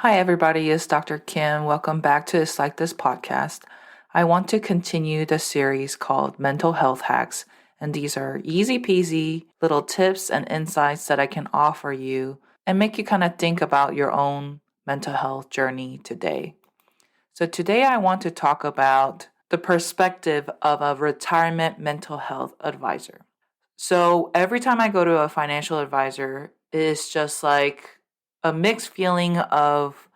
Hi, everybody. It's Dr. Kim. Welcome back to It's Like This podcast. I want to continue the series called Mental Health Hacks, and these are easy peasy little tips and insights that I can offer you and make you kind of think about your own mental health journey today. So, today I want to talk about the perspective of a retirement mental health advisor. So, every time I go to a financial advisor, it's just like a mixed feeling of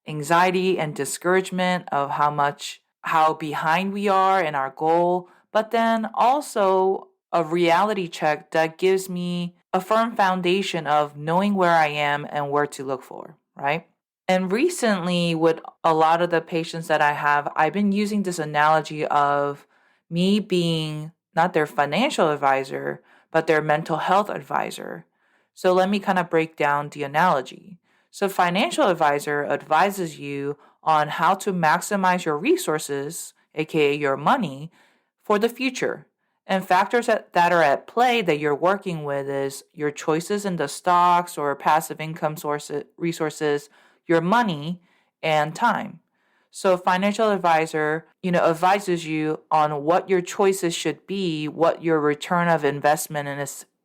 anxiety and discouragement of how behind we are in our goal, but then also a reality check that gives me a firm foundation of knowing where I am and where to look for, right? And recently, with a lot of the patients that I have, I've been using this analogy of me being not their financial advisor, but their mental health advisor. So let me kind of break down the analogy. So, financial advisor advises you on how to maximize your resources, aka your money, for the future. And factors that are at play that you're working with is your choices in the stocks or passive income sources, resources, your money, and time. So, financial advisor, advises you on what your choices should be, what your return of investment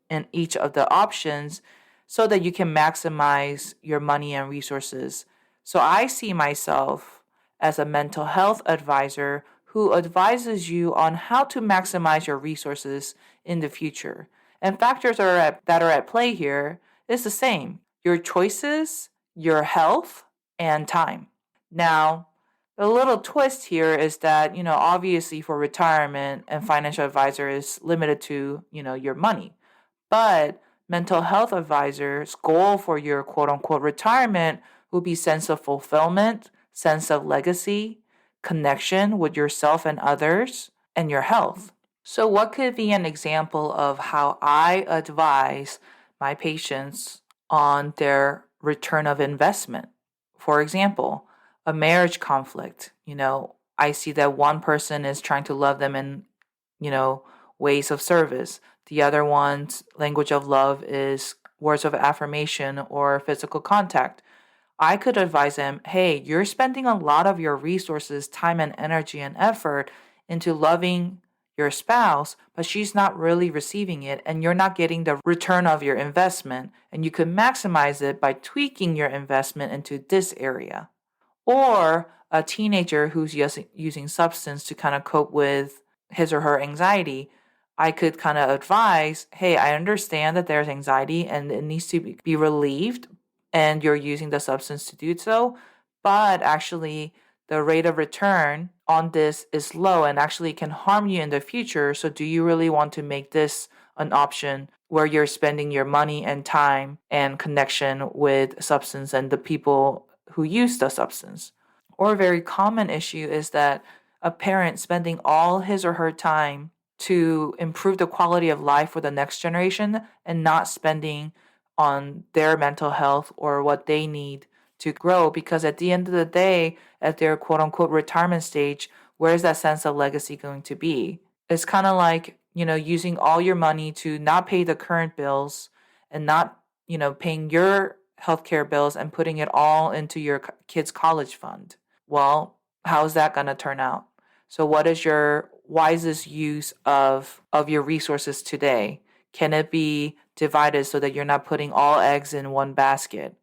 in each of the options so that you can maximize your money and resources. So I see myself as a mental health advisor who advises you on how to maximize your resources in the future. And factors that are at play here is the same: your choices, your health, and time. Now, a little twist here is that, obviously for retirement and financial advisor is limited to, your money. But mental health advisor's goal for your quote unquote retirement will be sense of fulfillment, sense of legacy, connection with yourself and others, and your health. So, what could be an example of how I advise my patients on their return of investment? For example, a marriage conflict. I see that one person is trying to love them in, you know, ways of service. The other one's language of love is words of affirmation or physical contact. I could advise them, hey, you're spending a lot of your resources, time, and energy and effort into loving your spouse, but she's not really receiving it, and you're not getting the return of your investment. And you could maximize it by tweaking your investment into this area. Or a teenager who's using substance to kind of cope with his or her anxiety, I could kind of advise, hey, I understand that there's anxiety and it needs to be relieved, and you're using the substance to do so, but actually the rate of return on this is low and actually can harm you in the future. So, do you really want to make this an option where you're spending your money and time and connection with substance and the people who use the substance? Or a very common issue is that a parent spending all his or her time to improve the quality of life for the next generation and not spending on their mental health or what they need to grow, because at the end of the day, at their quote unquote retirement stage, where's that sense of legacy going to be? It's kind of like, using all your money to not pay the current bills and not, paying your healthcare bills and putting it all into your kid's college fund. Well, how's that going to turn out? So what is your wisest use of your resources today? Can it be divided so that you're not putting all eggs in one basket?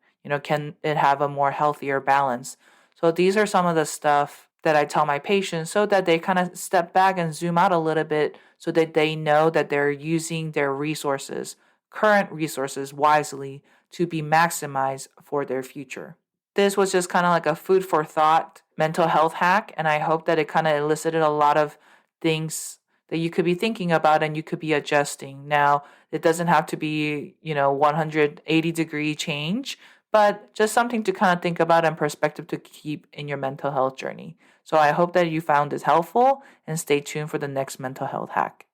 Can it have a more healthier balance? So these are some of the stuff that I tell my patients so that they kind of step back and zoom out a little bit so that they know that they're using their resources, current resources, wisely to be maximized for their future. This was just kind of like a food for thought mental health hack, and I hope that it kind of elicited a lot of things that you could be thinking about and you could be adjusting. Now, it doesn't have to be, 180-degree change, but just something to kind of think about and perspective to keep in your mental health journey. So I hope that you found this helpful and stay tuned for the next mental health hack.